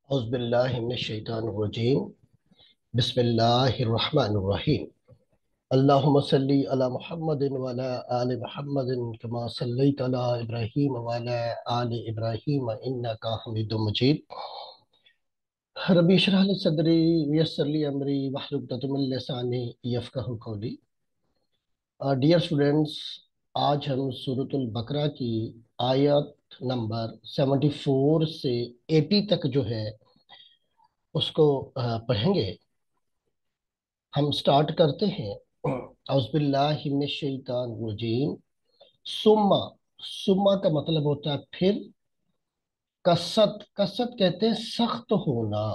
اعوذ باللہ من الشیطان الرجیم بسم اللہ الرحمن الرحیم اللہم صلی علی محمد وعلی آل محمد کما صلیت علی ابراہیم وعلی آل ابراہیم انکا حمید مجید ربی اشرح لی صدری ویسر لی امری واحلل عقدۃ من لسانی یفقہوا قولی۔ ڈیئر اسٹوڈینٹس، آج ہم سورۃ البقرہ کی آیت نمبر 74 سے 80 تک جو ہے اس کو پڑھیں گے۔ ہم سٹارٹ کرتے ہیں۔ اعوذ باللہ من الشیطان الرجیم۔ ثم کا مطلب ہوتا ہے پھر۔ کست کست کہتے ہیں سخت ہونا۔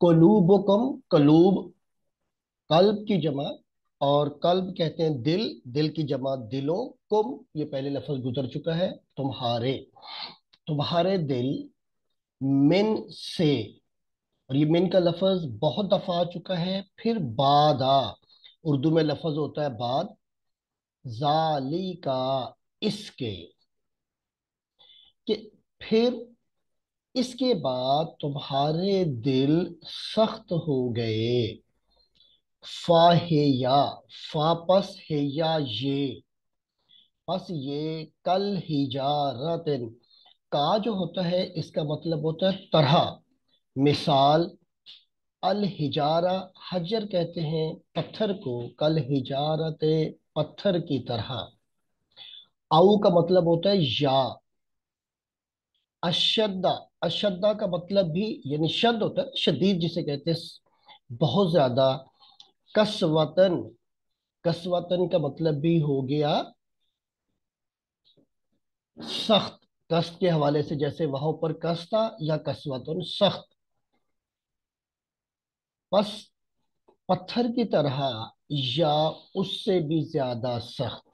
قلوبکم قلوب قلب کی جمع، اور قلب کہتے ہیں دل، دل کی جمع دلوں، کم یہ پہلے لفظ گزر چکا ہے، تمہارے تمہارے دل، من سے، اور یہ من کا لفظ بہت دفعہ آ چکا ہے، پھر بعد اردو میں لفظ ہوتا ہے بعد، ذالکا اس کے، کہ پھر اس کے بعد تمہارے دل سخت ہو گئے۔ فاہیا، فا پس ہیا یہ، پس یہ کل حجارت، کا جو ہوتا ہے اس کا مطلب ہوتا ہے طرح، مثال الحجارہ، حجر کہتے ہیں پتھر کو، کل حجارت پتھر کی طرح۔ او کا مطلب ہوتا ہے یا۔ اشدہ، اشدہ کا مطلب بھی یعنی شد ہوتا ہے، شدید جسے کہتے ہیں بہت زیادہ۔ کسوتن، کسوتن کا مطلب بھی ہو گیا سخت، کست کے حوالے سے جیسے وہاں پر کستا یا کسوتن سخت، بس پتھر کی طرح یا اس سے بھی زیادہ سخت،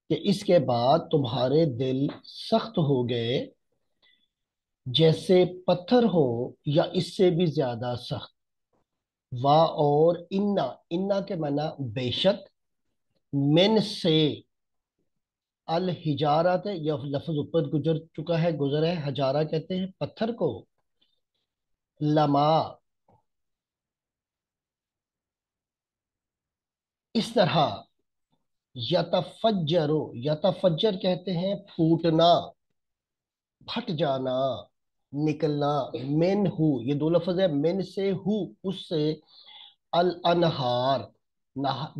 کہ اس کے بعد تمہارے دل سخت ہو گئے جیسے پتھر ہو یا اس سے بھی زیادہ سخت۔ وا اور انا، انا کے معنی بے شک، من سے، الحجارات یہ لفظ اوپر گزر چکا ہے، گزر ہے، حجارہ کہتے ہیں پتھر کو۔ لما، اس طرح، یتفجر، یتفجر کہتے ہیں پھوٹنا، پھٹ جانا، نکلنا، من ہو یہ دو لفظ ہے، من سے ہو اس سے، الانہار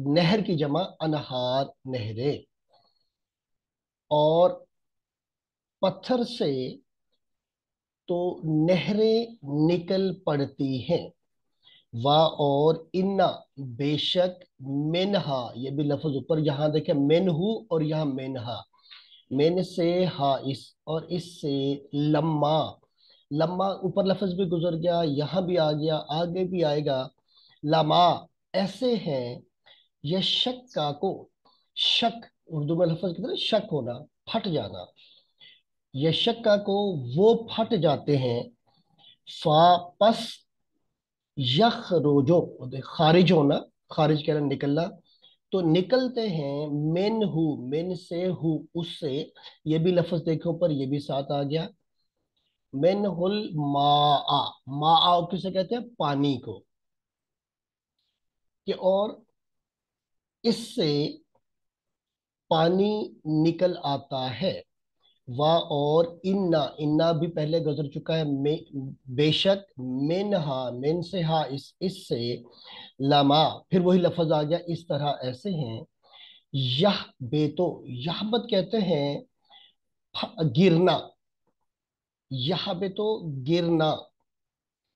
نہر کی جمع انہار نہریں، اور پتھر سے تو نہریں نکل پڑتی ہیں۔ وا اور انا بے شک، منہا یہ بھی لفظ اوپر، یہاں دیکھیں من ہو اور یہاں منہا، من سے ہا اس، اور اس سے لما، لما اوپر لفظ بھی گزر گیا، یہاں بھی آ گیا، آگے بھی آئے گا۔ لما ایسے ہیں، یہ شکا کو، شک اردو میں لفظ کہتے ہیں شک ہونا، پھٹ جانا، یہ شکا کو وہ پھٹ جاتے ہیں۔ فا پس یخرجو، خارج ہونا، خارج کہنا نکلنا، تو نکلتے ہیں من ہو، من سے ہو اس سے، یہ بھی لفظ دیکھو پر یہ بھی ساتھ آ گیا، من الماء، ماء کسے کہتے ہیں پانی کو، کہ اور اس سے پانی نکل آتا ہے۔ وا اور انا، انا بھی پہلے گزر چکا ہے، بے شک، منہا من سے ہا اس سے، لما پھر وہی لفظ آ گیا، اس طرح ایسے ہیں۔ یہ بیتو، یحبت کہتے ہیں گرنا، یہ بیتو گرنا،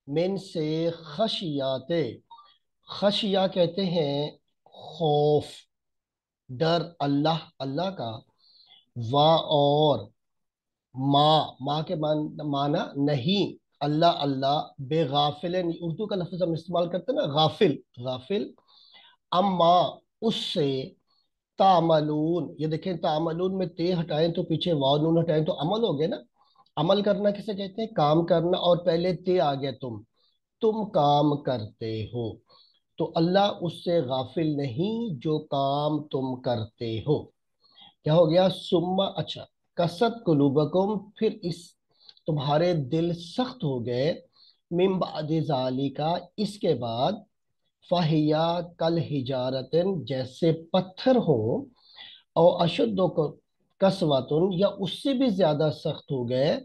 من سے خشیات، خشیہ کہتے ہیں خوف، ڈر، اللہ اللہ کا۔ وا اور ما کے معنی نہیں، اللہ اللہ، بے غافل، اردو کا لفظ ہم استعمال کرتے ہیں نا غافل، غافل، اما اس سے، تعملون یہ دیکھیں تعملون میں تے ہٹائیں تو پیچھے واو نون ہٹائیں تو عمل ہو گیا نا، عمل کرنا کسے کہتے ہیں کام کرنا، اور پہلے تے آ گیا تم کام کرتے ہو، تو اللہ اس سے غافل نہیں جو کام تم کرتے ہو۔ کیا ہو گیا؟ سما، اچھا، کست قلوبکم پھر اس तुम्हारे दिल सख्त हो गए, मिन बाद ज़ालिका, इसके बाद, फहिया कल हिजारतिन, जैसे पत्थर हो, और अशुद्ध कसवतुन, या उससे भी ज्यादा सख्त हो गए,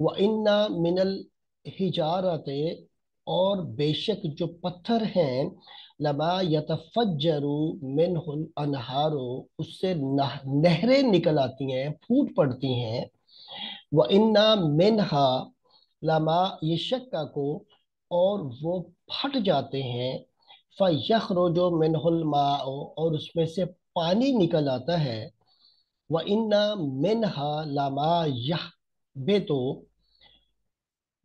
व इन्ना मिनल हिजारते, और बेशक जो पत्थर हैं, लमा यतफज्जरु मिनहुल अनहारो, उससे नहरें निकल आती हैं, फूट पड़ती हैं, व इन्ना मिनहा लमा, ये शक्का को, और वो फट जाते हैं, फयखरुजु मिनहुल माओ, और उसमें से पानी निकल आता है, व इन्ना मिनहा लमा यह बे, तो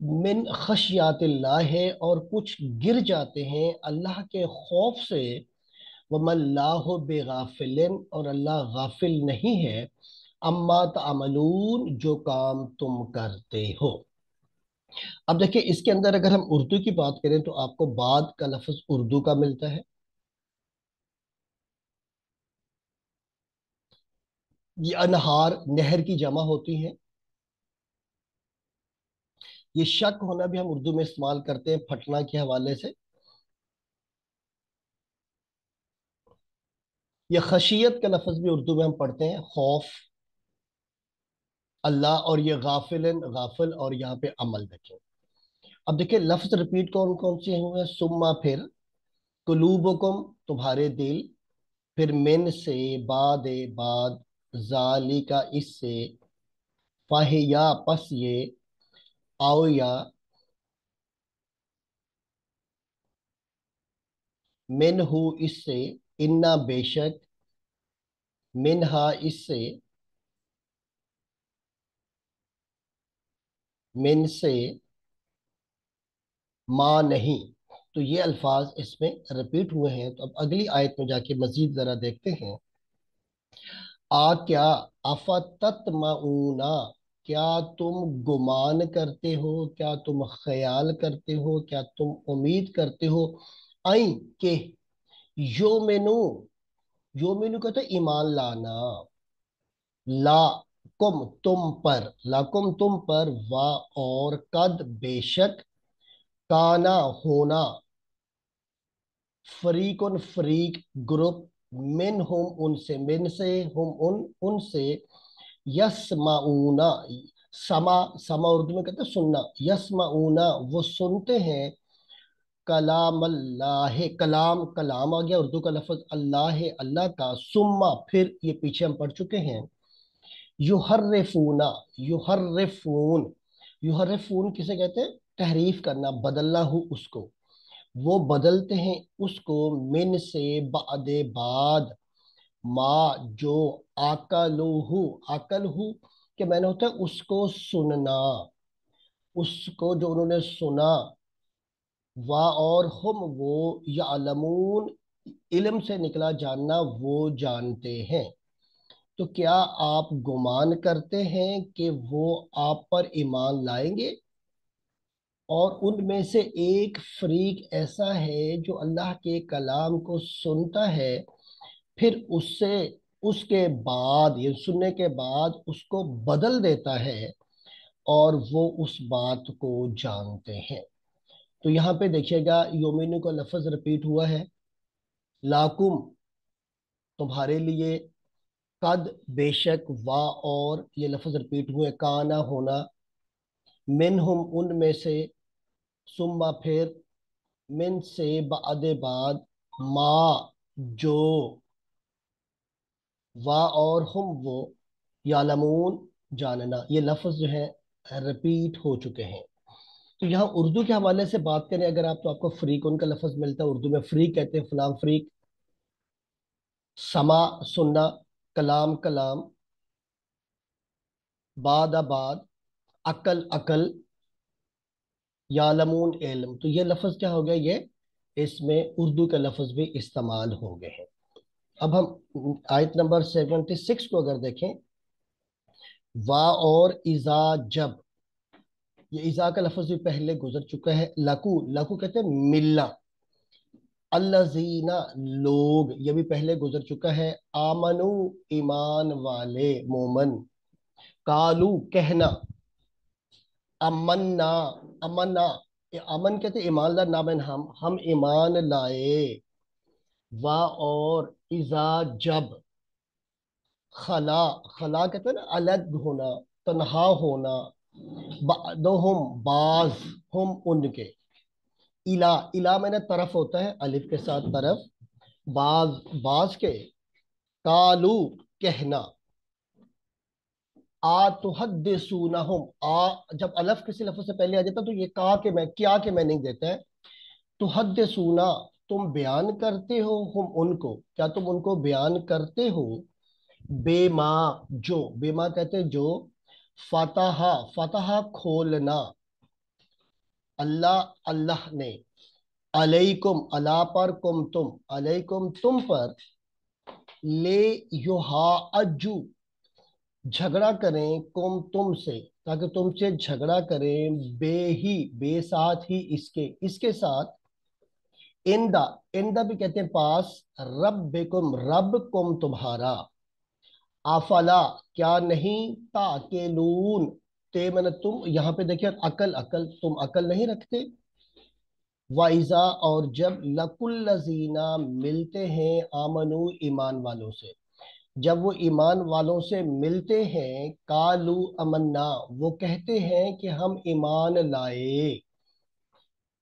मिन खशियातिल्लाह है, और कुछ गिर जाते हैं अल्लाह के खौफ से, वमल्लाहु बेगाफिलिन, और अल्लाह गाफिल नहीं है, अम्मा तामलून, जो काम तुम करते हो। अब देखिए, इसके अंदर अगर हम उर्दू की बात करें तो आपको बाद का लफ्ज उर्दू का मिलता है। ये अनहार नहर की जमा होती है। ये शक होना भी हम उर्दू में इस्तेमाल करते हैं फटना के हवाले से। ये खशियत का लफ्ज भी उर्दू में हम पढ़ते हैं, खौफ, अल्लाह, और ये गाफिलन, गाफिल, और यहाँ पे अमल देखें। अब देखिए लफ्ज रिपीट कौन कौन से हुए हैं, सुम्मा फिर, कुलूबुकुम, तुम्हारे दिल, फिर मिन से, बाद, बाद, जालिका, इससे, फाहिया, पस ये, आओ या, मिनहु, इससे, इन्ना, बेशक, मिनहा, इससे, मिन से, माँ, नहीं। तो ये अल्फाज इसमें रिपीट हुए हैं। तो अब अगली आयत में जाके मजीद जरा देखते हैं। आ क्या, अफतत मऊना, क्या तुम गुमान करते हो, क्या तुम ख्याल करते हो, क्या तुम उम्मीद करते हो, आई के, योमिनु, योमिनु कहते ईमान लाना, ला कुम, तुम पर, लाकुम, तुम पर, वा, और, कद, बेशक, काना, होना, फरीकुन, फरीक, ग्रुप, मिन हुम, उनसे, मिन से, हुम, उनसे, यस्माऊना, समा, समा उर्दू में कहते हैं सुनना, यस्माऊना, वो सुनते हैं, कलाम अल्लाह, कलाम, कलाम आ गया उर्दू का लफ्ज, अल्लाह, अल्लाह का, सुम्मा, फिर, ये पीछे हम पढ़ चुके हैं, युहर्रिफूना, युहर्रिफून, युहर्रिफून किसे कहते हैं, तहरीफ करना, बदलना हो उसको, वो बदलते हैं उसको, मिन से, बादे, बाद, माँ, जो, आकलूहू, आकलहू के मैंने होता है उसको सुनना, उसको जो उन्होंने सुना, वा, और, हम, वो, यालमून, इल्म से निकला जानना, वो जानते हैं। तो क्या आप गुमान करते हैं कि वो आप पर ईमान लाएंगे? और उनमें से एक फरीक ऐसा है जो अल्लाह के कलाम को सुनता है, फिर उससे, उसके बाद, ये सुनने के बाद उसको बदल देता है, और वो उस बात को जानते हैं। तो यहाँ पे देखिएगा योमिनु का लफ्ज रिपीट हुआ है, लाकुम, तुम्हारे लिए, कद, बेशक, वा, और, ये लफ्ज रिपीट हुए, काना, होना, मिनहुम, उनमें से, सुम्मा, फिर, मिन से, बाद, बाद, मा, जो, वा, और, हम, वो, यालमून, जानना, ये लफ्ज जो है रिपीट हो चुके हैं। तो यहाँ उर्दू के हवाले से बात करें अगर आप, तो आपको फ्रीक उनका लफ्ज मिलता है, उर्दू में फ्रीक कहते हैं, फलाम फ्रीक, समा, सुनना, कलाम, कलाम, बाद, बाद, अकल, अकल, यालमून, इल्म। तो ये लफ्ज क्या हो गया, ये इसमें उर्दू के लफ्ज भी इस्तेमाल हो गए हैं। अब हम आयत नंबर 76 को अगर देखें, वा, और, इजा, जब, ये इजा का लफ्ज भी पहले गुजर चुका है, लकू, लकू कहते हैं मिलना, अल्लजीना, लोग, ये भी पहले गुजर चुका है, आमनु, ईमान वाले, मोमन, कालू, कहना, अमन्ना, अमन्ना, ये अमन कहते हैं ईमानदार नाम है, हम ईमान लाए। वा और इजा जब, खला, खला कहते हैं ना अलग होना, तन्हा होना। बादहुम बाज, हम उनके, इला, इला मैंने तरफ होता है अलिफ के साथ तरफ, बाज बाज के, कालू कहना, आ तुहद्दिसूनहुम, आ जब अलफ किसी लफ्ज से पहले आ जाता तो ये का के मैं, क्या के मैं नहीं देता है। तुहद्दिसूना, तुम बयान करते हो, हम उनको, क्या तुम उनको बयान करते हो, बेमा, जो, बेमा कहते हैं जो, फतहा, फतहा खोलना, अल्लाह, अल्लाह ने, अलैकुम, अला पर, कुम तुम, अलैकुम तुम पर, ले युहा अज्जू, झगड़ा करें, कुम तुमसे, ताकि तुमसे झगड़ा करें, बे ही, बे साथ ही, इसके, इसके साथ, इंदा, इंदा भी कहते हैं पास, रब बेकुम, रब कुम तुम्हारा, आफला, क्या नहीं, ताकेलून, ते मैंने तुम, यहाँ पे देखिए अकल, अकल, तुम अकल नहीं रखते। वाइजा, और जब लकुल्लजीना, मिलते हैं, आमनु, ईमान वालों से, जब वो ईमान वालों से मिलते हैं, कालू अमन्ना, वो कहते हैं कि हम ईमान लाए।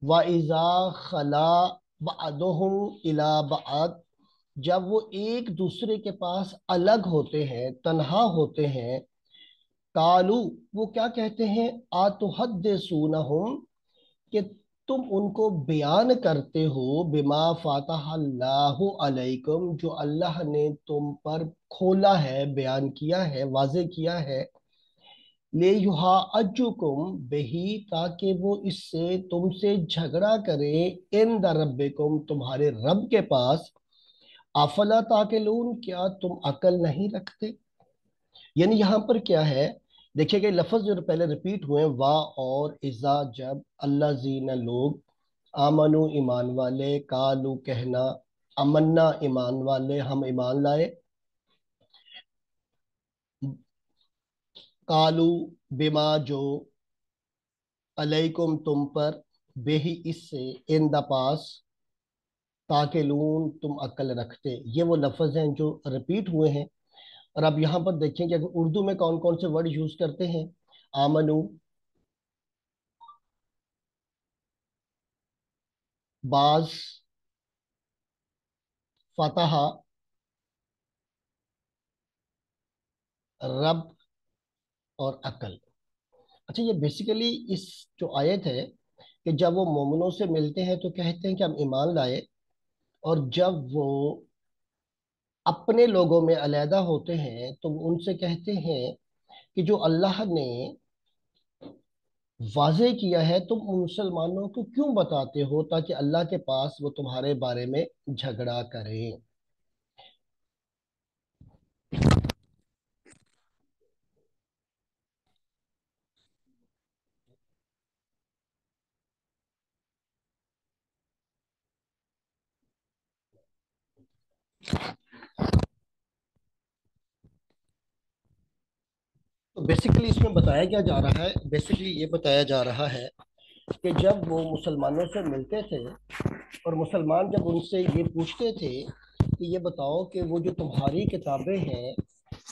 वाइजा खला बअदुहुम इला बअद, जब वो एक दूसरे के पास अलग होते हैं, तन्हा होते हैं, कालू, वो क्या कहते हैं, आतुहद्दिसूनहुम, कि तुम उनको बयान करते हो, बिमा फातह अल्लाहु अलैकुम, जो अल्लाह ने तुम पर खोला है, बयान किया है, वाजे किया है, ले युहा अज्जुकुम बेही, ताकि वो इससे तुमसे झगड़ा करे, इन रब्बिकुम, तुम्हारे रब के पास, अफला ताकिलून, क्या तुम अकल नहीं रखते। यानी यहाँ पर क्या है, देखिएगा लफ्ज जो पहले रिपीट हुए हैं, वा और इजा जब, अल्लाह जीना लोग, आमनु ईमान वाले, कालू कहना, अमन्ना ईमान वाले, हम ईमान लाए, कालू बिमा जो, अलैकुम तुम पर, बेही इससे, इन द पास, ताकिलून तुम अक्ल रखते, ये वो लफ्ज हैं जो रिपीट हुए हैं। और अब यहाँ पर देखें कि अगर उर्दू में कौन कौन से वर्ड यूज करते हैं, आमनु, बाज, फतहा, रब और अकल। अच्छा, ये बेसिकली इस जो आयत है, कि जब वो मोमिनों से मिलते हैं तो कहते हैं कि हम ईमान लाए, और जब वो अपने लोगों में अलहदा होते हैं तो वो उनसे कहते हैं कि जो अल्लाह ने वाजे किया है तुम मुसलमानों को क्यों बताते हो, ताकि अल्लाह के पास वो तुम्हारे बारे में झगड़ा करें। तो बेसिकली इसमें बताया क्या जा रहा है, बेसिकली ये बताया जा रहा है कि जब वो मुसलमानों से मिलते थे, और मुसलमान जब उनसे ये पूछते थे कि ये बताओ कि वो जो तुम्हारी किताबें हैं,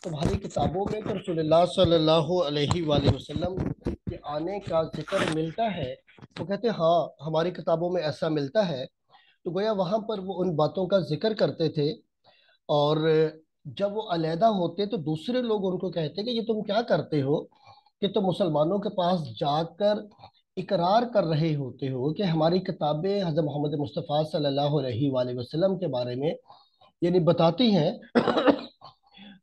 तुम्हारी किताबों में तो रसूलुल्लाह सल्लल्लाहु अलैहि वसल्लम के आने का जिक्र मिलता है, तो कहते हैं हाँ हमारी किताबों में ऐसा मिलता है। तो गोया वहां पर वो उन बातों का जिक्र करते थे, और जब वो अलहदा होते तो दूसरे लोग उनको कहते कि ये तुम क्या करते हो, कि तुम मुसलमानों के पास जाकर इकरार कर रहे होते हो कि हमारी किताबें हज़रत मोहम्मद मुस्तफ़ा सल्लल्लाहु अलैहि वसल्लम के बारे में यानी बताती हैं।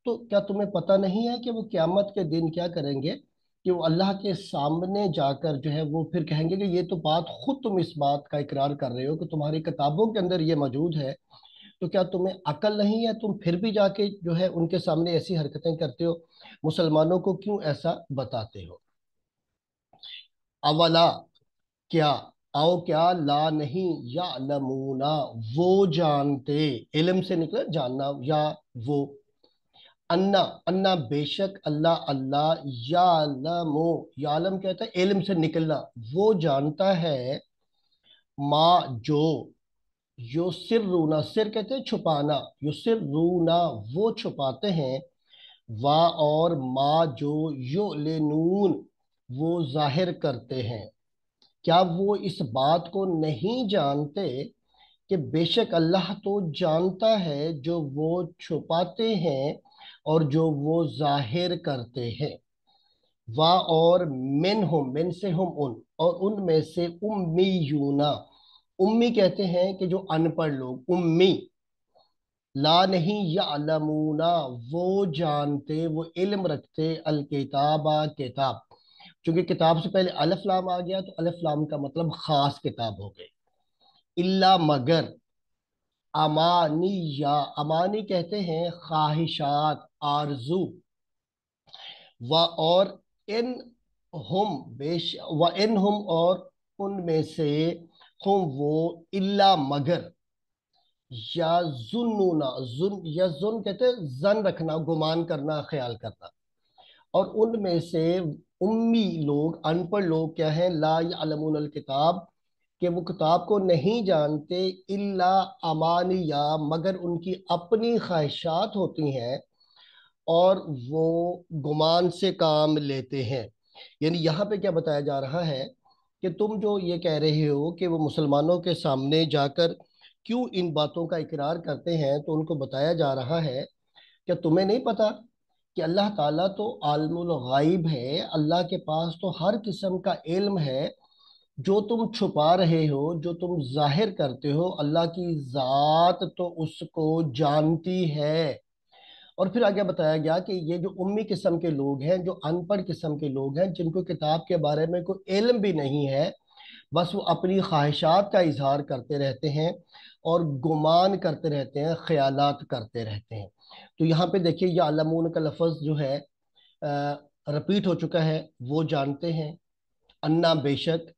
तो क्या तुम्हें पता नहीं है कि वो क्यामत के दिन क्या करेंगे, कि वो अल्लाह के सामने जाकर जो है वो फिर कहेंगे कि ये तो बात खुद तुम इस बात का इकरार कर रहे हो कि तुम्हारी किताबों के अंदर ये मौजूद है, तो क्या तुम्हें अकल नहीं है, तुम फिर भी जाके जो है उनके सामने ऐसी हरकतें करते हो, मुसलमानों को क्यों ऐसा बताते हो। अवला, क्या, आओ क्या, ला नहीं, या लमूना, वो जानते, इल्म से निकला जानना, या वो, अन्ना, अन्ना बेशक, अल्लाह, अल्लाह, यालमो, यालम कहता है इल्म से निकलना, वो जानता है, माँ जो, युसिर्रूना, सिर कहते हैं छुपाना, युसिर्रूना वो छुपाते हैं, वा और माँ जो युलेनून वो जाहिर करते हैं। क्या वो इस बात को नहीं जानते कि बेशक अल्लाह तो जानता है जो वो छुपाते हैं और जो वो जाहिर करते हैं। वा और मिन से हम उन, और उनमें से उम्मीयूना, उम्मी कहते हैं कि जो अनपढ़ लोग, उम्मी, ला नहीं या अलमूना वो जानते, वो इल्म रखते, अल किताबा किताब, क्योंकि किताब से पहले अलिफ लाम आ गया तो अलिफ लाम का मतलब खास किताब हो गई। इल्ला मगर, अमानिया, अमानी कहते हैं ख्वाहिशात, आरजू, व और इन हम बेश व इन हम और उनमें से हम वो, इल्ला मगर, या जुन्नूना, जुन या जुन कहते हैं जन रखना, गुमान करना, ख्याल करना, और उनमें से उम्मी लोग, अनपढ़ लोग क्या है, ला यअलमूनल किताब, कि वो किताब को नहीं जानते, इल्ला अमानिया मगर उनकी अपनी ख्वाहिशात होती हैं, और वो गुमान से काम लेते हैं। यानी यहाँ पे क्या बताया जा रहा है कि तुम जो ये कह रहे हो कि वो मुसलमानों के सामने जाकर क्यों इन बातों का इकरार करते हैं, तो उनको बताया जा रहा है, क्या तुम्हें नहीं पता कि अल्लाह ताला तो आलमुल गाइब है, अल्लाह के पास तो हर किस्म का इल्म है, जो तुम छुपा रहे हो, जो तुम जाहिर करते हो, अल्लाह की जात तो उसको जानती है। और फिर आगे बताया गया कि ये जो उम्मी किस्म के लोग हैं, जो अनपढ़ किस्म के लोग हैं, जिनको किताब के बारे में कोई इल्म भी नहीं है, बस वो अपनी ख्वाहिशात का इजहार करते रहते हैं और गुमान करते रहते हैं, ख्यालात करते रहते हैं। तो यहाँ पे देखिए ये अलमून का लफ्ज़ जो है रिपीट हो चुका है, वो जानते हैं, अन्ना बेशक,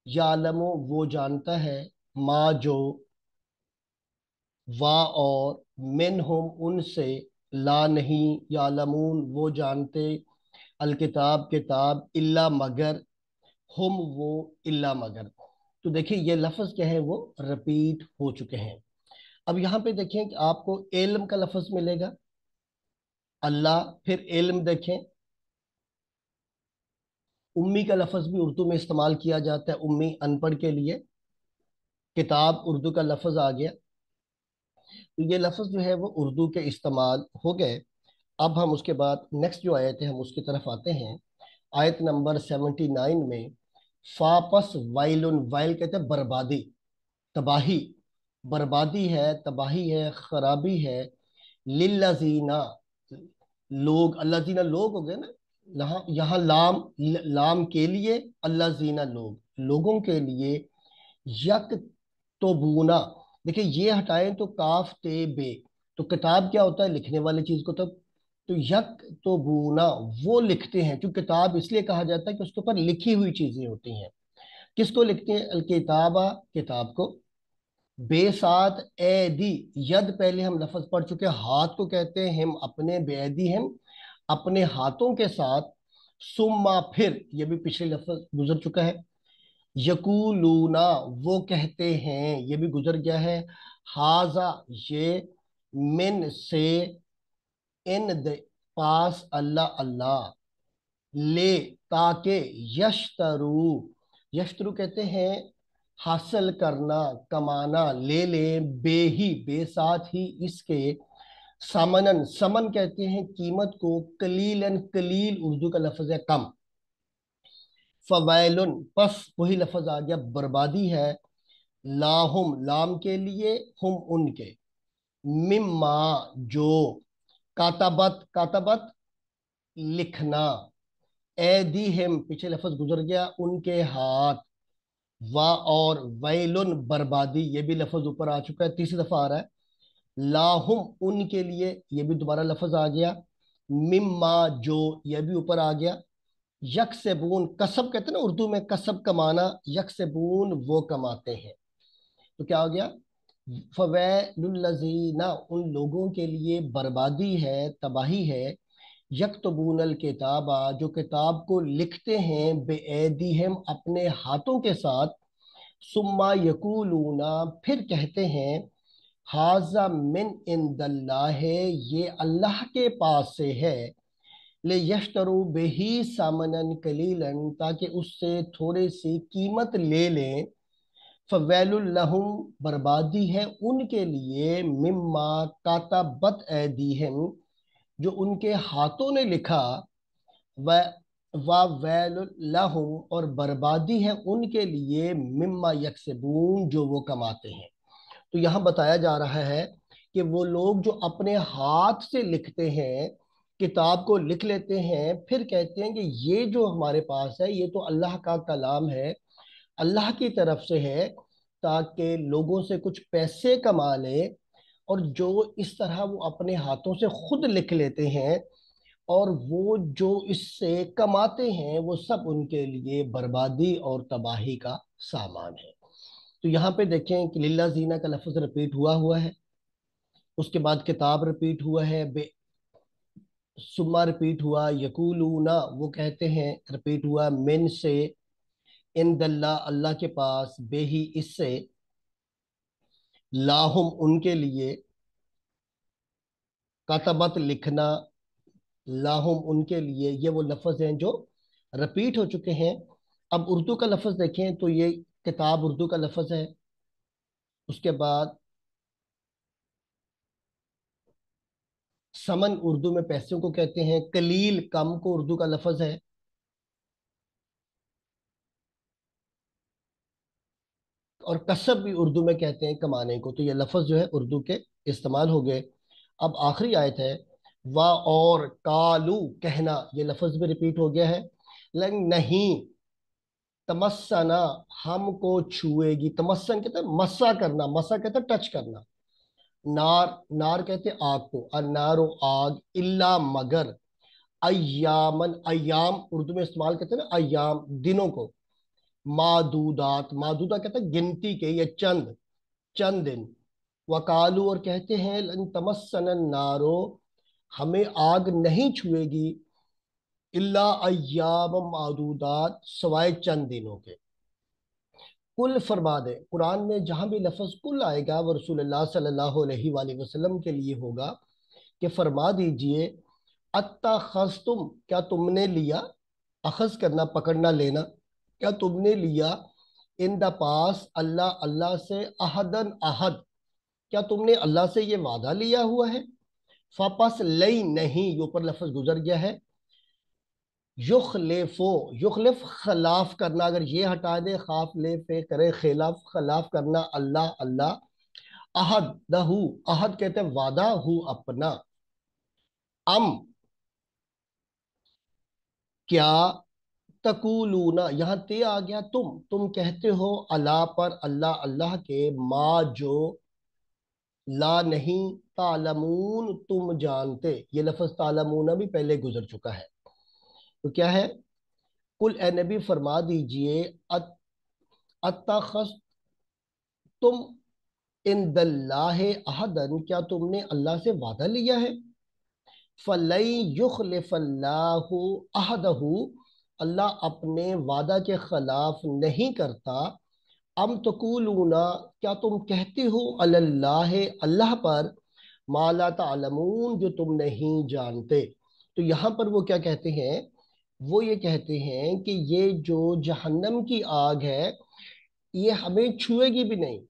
यालमो वो जानता है, माँ जो, वा और, मिन हम उनसे, ला नहीं, यालमून वो जानते, अल किताब किताब, इल्ला मगर, हम वो, इल्ला मगर। तो देखिए ये लफ्ज क्या है, वो रिपीट हो चुके हैं। अब यहाँ पे देखें कि आपको इल्म का लफ्ज मिलेगा, अल्लाह, फिर इल्म देखें, उम्मी का लफ्ज भी उर्दू में इस्तेमाल किया जाता है, उम्मी अनपढ़ के लिए, किताब उर्दू का लफ्ज आ गया। तो ये लफ्ज जो है वो उर्दू के इस्तेमाल हो गए। अब हम उसके बाद नेक्स्ट जो आयत है हम उसकी तरफ आते हैं। आयत नंबर 79 में, फापस वाइलुन, वाइल कहते हैं बर्बादी, तबाही, बर्बादी है, तबाही है, खराबी है, लिल्लजीना, लोग, अल्लाजीना लोग हो गए ना, यहाँ यहाँ लाम, लाम के लिए, अल्लाजीना लोग, लोगों के लिए, यक तो, देखिए ये हटाएं तो काफ ते बे, तो किताब क्या होता है, लिखने वाली चीज को, तो यक तो बूना वो लिखते हैं, क्योंकि किताब इसलिए कहा जाता है कि उसके ऊपर लिखी हुई चीजें होती हैं। किसको लिखते हैं, अल किताबा, किताब को, बेसात एदी, यद पहले हम लफ्ज पढ़ चुके हैं, हाथ को कहते हैं हम अपने, बेदी हम अपने हाथों के साथ, सुम्मा फिर, ये भी पिछले लफ्ज गुजर चुका है, यकूलूना वो कहते हैं, ये भी गुजर गया है, हाजा ये, मिन से, इन द पास, अल्लाह, अल्लाह, ले ताके, यशतरू, यशतरू कहते हैं हासिल करना, कमाना, ले ले, बे ही, बे साथ ही इसके, समनन, समन कहते हैं कीमत को, कलीलन, कलील उर्दू का लफ्ज है कम, फवैलुन पस वही लफ्ज आ गया, बर्बादी है, लाहुम लाम के लिए, हम उनके, मिम्मा जो, कातबत, कातबत लिखना, ऐदीहिम पीछे लफ्ज गुजर गया, उनके हाथ, वा और वैलुन बर्बादी, ये भी लफ्ज ऊपर आ चुका है, तीसरी दफा आ रहा है, लाहुम उनके लिए, ये भी दोबारा लफ्ज आ गया, मिम्मा जो, ये भी ऊपर आ गया, यकसेबून, कसब कहते हैं ना उर्दू में, कसब कमाना, यकसेबून वो कमाते हैं। तो क्या हो गया, फवैलुल्लज़ीना, उन लोगों के लिए बर्बादी है, तबाही है, यक्तबूनल किताबा, जो किताब को लिखते हैं, बेऐदिहिम, अपने हाथों के साथ, सुम्मा यकूलूना, फिर कहते हैं, हाजा मिन इंदल्लाह, ये अल्लाह के पास से है, ले यश्तरू बेही सामनन कलीलन, ताकि उससे थोड़ी सी कीमत ले लें, फवैलुल लहुम, बर्बादी है उनके लिए, मिम्मा कातबत ऐदीहिम, जो उनके हाथों ने लिखा, व वैलुल लहुम, और बर्बादी है उनके लिए, मिम्मा यकसिबून, जो वो कमाते हैं। तो यहाँ बताया जा रहा है कि वो लोग जो अपने हाथ से लिखते हैं, किताब को लिख लेते हैं, फिर कहते हैं कि ये जो हमारे पास है ये तो अल्लाह का कलाम है, अल्लाह की तरफ से है, ताकि लोगों से कुछ पैसे कमा ले। और जो इस तरह वो अपने हाथों से खुद लिख लेते हैं और वो जो इससे कमाते हैं, वो सब उनके लिए बर्बादी और तबाही का सामान है। तो यहाँ पे देखें कि लिल्ला जीना का लफ्ज रिपीट हुआ हुआ है, उसके बाद किताब रिपीट हुआ है, बे सुमा रिपीट हुआ, यकूलूना वो कहते हैं रिपीट हुआ, मिन से, इन दल्ला अल्लाह के पास, बेही इससे, लाहुम उनके लिए, कतबत लिखना, लाहुम उनके लिए, ये वो लफ्ज हैं जो रिपीट हो चुके हैं। अब उर्दू का लफ्ज देखें तो ये किताब उर्दू का लफ्ज है। उसके बाद समन उर्दू में पैसों को कहते हैं, कलील कम को उर्दू का लफ्ज है, और कसब भी उर्दू में कहते हैं कमाने को। तो ये लफ्ज जो है उर्दू के इस्तेमाल हो गए। अब आखिरी आयत है, वा और कालू कहना, ये लफ्ज भी रिपीट हो गया है, लेकिन नहीं, तमस्सना, हमको छुएगी, तमस्सन कहते हैं मस्सा करना, मस्सा कहते हैं टच करना, नार, नार कहते हैं आग को, अन्नारो आग, इल्ला मगर, अय्यामन, अय्याम उर्दू में इस्तेमाल करते हैं ना अय्याम, दिनों को, मादूदात, मादूदा कहते हैं गिनती के, ये चंद, चंद दिन, वकालू और कहते हैं, लन तमस्सन नारो, हमें आग नहीं छुएगी, इल्ला अय्याम मादूदात, सवाए चंद दिनों के। कुल फरमा दे, कुरान में जहां भी लफ्ज कुल आएगा वो रसूलुल्लाह सल्लल्लाहु अलैहि वसल्लम के लिए होगा, कि फरमा दीजिए, अत्तखज़्तुम, क्या तुमने लिया, अखज करना पकड़ना लेना, क्या तुमने लिया, इन द पास, अल्लाह, अल्लाह से, अहदन अहद, क्या तुमने अल्लाह से ये वादा लिया हुआ है, फपस लई नहीं, ये ऊपर लफ्ज गुजर गया है, युखलिफो, युखलिफ खिलाफ करना, अगर ये हटा दे, खाफ ले पे करे खिलाफ, खिलाफ करना, अल्लाह, अल्लाह, अहद दहू, अहद कहते हैं वादा, हु अपना, अम क्या, तकूलूना, यहाँ ते आ गया, तुम कहते हो, अल्लाह पर, अल्लाह, अल्लाह के, माँ जो, ला नहीं, तालमून तुम जानते, ये लफ्ज तालमूना भी पहले गुजर चुका है। तो क्या है, कुल ए नबी फरमा दीजिए, अत्तखज़ तुम इन दल्लाह अहदन, क्या तुमने अल्लाह से वादा लिया है, फलई युखलिफल्लाहु अहदहु, अल्लाह अपने वादा के खिलाफ नहीं करता, अम तकूलूना, क्या तुम कहते हो, अल्लाह, अल्लाह पर, माला तालमून, जो तुम नहीं जानते। तो यहाँ पर वो क्या कहते हैं, वो ये कहते हैं कि ये जो जहन्नम की आग है, ये हमें छुएगी भी नहीं,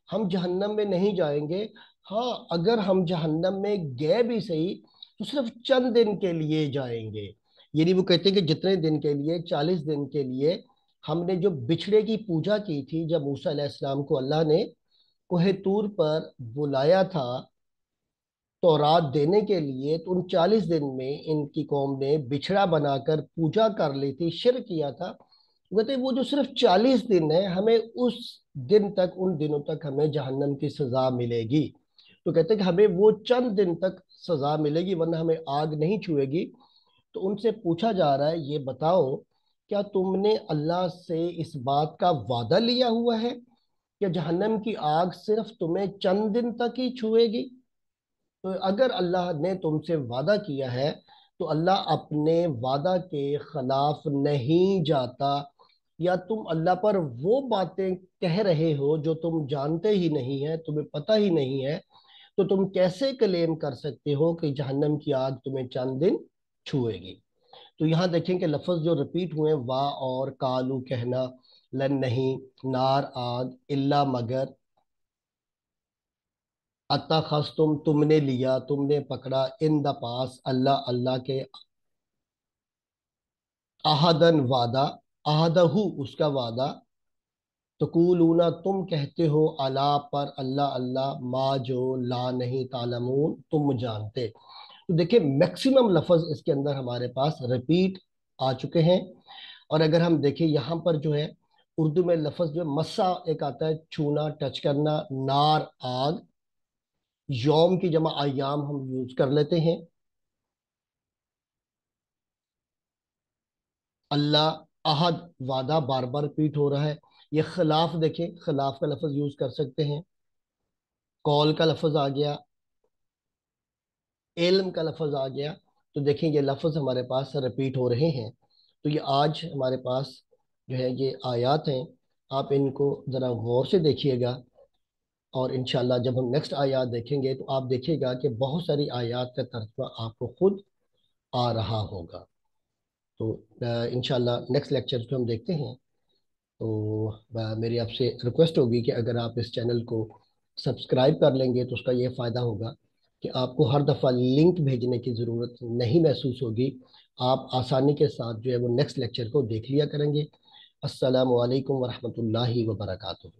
हम जहन्नम में नहीं जाएंगे। हाँ, अगर हम जहन्नम में गए भी सही तो सिर्फ चंद दिन के लिए जाएंगे। यानी वो कहते हैं कि जितने दिन के लिए, 40 दिन के लिए, हमने जो बिछड़े की पूजा की थी, जब मूसा अलैहिस्सलाम को अल्लाह ने कोहे तूर पर बुलाया था तौरात देने के लिए, तो उन 40 दिन में इनकी कौम ने बिछड़ा बनाकर पूजा कर ली थी, शिर्क किया था। कहते हैं वो जो सिर्फ 40 दिन है, हमें उस दिन तक, उन दिनों तक हमें जहन्नम की सजा मिलेगी। तो कहते हैं कि हमें वो चंद दिन तक सजा मिलेगी, वरना हमें आग नहीं छुएगी। तो उनसे पूछा जा रहा है, ये बताओ, क्या तुमने अल्लाह से इस बात का वादा लिया हुआ है کہ जहन्नम की आग सिर्फ तुम्हें चंद दिन तक ही छुएगी। तो अगर अल्लाह ने तुमसे वादा किया है तो अल्लाह अपने वादा के खिलाफ नहीं जाता। या तुम अल्लाह पर वो बातें कह रहे हो जो तुम जानते ही नहीं है, तुम्हें पता ही नहीं है, तो तुम कैसे क्लेम कर सकते हो कि जहन्नम की आग तुम्हें चंद दिन छुएगी। तो यहाँ देखें कि लफ्ज जो रिपीट हुए, वाह और कालू कहना, लन नहीं, नार आग, इल्ला मगर, अता खस तुमने लिया, तुमने पकड़ा, इन द पास अल्लाह अल्लाह के, आहदन वादा, आहदहू उसका वादा, तकूलूना तुम कहते हो, अला पर अल्लाह अल्लाह, मा जो ला नहीं, तालमून तुम जानते। तो देखिए मैक्सिमम लफ्ज इसके अंदर हमारे पास रिपीट आ चुके हैं। और अगर हम देखें यहाँ पर जो है उर्दू में लफ्ज जो है मस्सा एक आता है, छूना, टच करना, नार आग, यौम की जमा अयाम हम यूज कर लेते हैं, अल्लाह, अहद वादा बार बार रिपीट हो रहा है। ये खिलाफ देखें, खिलाफ का लफ्ज यूज कर सकते हैं, कॉल का लफ्ज आ गया, इल्म का लफ्ज आ गया। तो देखें ये लफ्ज हमारे पास रिपीट हो रहे हैं। तो ये आज हमारे पास जो है ये आयात हैं, आप इनको ज़रा गौर से देखिएगा। और इंशाल्लाह जब हम नेक्स्ट आयात देखेंगे तो आप देखिएगा कि बहुत सारी आयात का तर्जुमा आपको खुद आ रहा होगा। तो इंशाल्लाह नेक्स्ट लेक्चर को हम देखते हैं। तो मेरी आपसे रिक्वेस्ट होगी कि अगर आप इस चैनल को सब्सक्राइब कर लेंगे तो उसका ये फ़ायदा होगा कि आपको हर दफ़ा लिंक भेजने की ज़रूरत नहीं महसूस होगी। आप आसानी के साथ जो है वो नेक्स्ट लेक्चर को देख लिया करेंगे। अस्सलामु अलैकुम वरहमतुल्लाहि वबरकातुहू।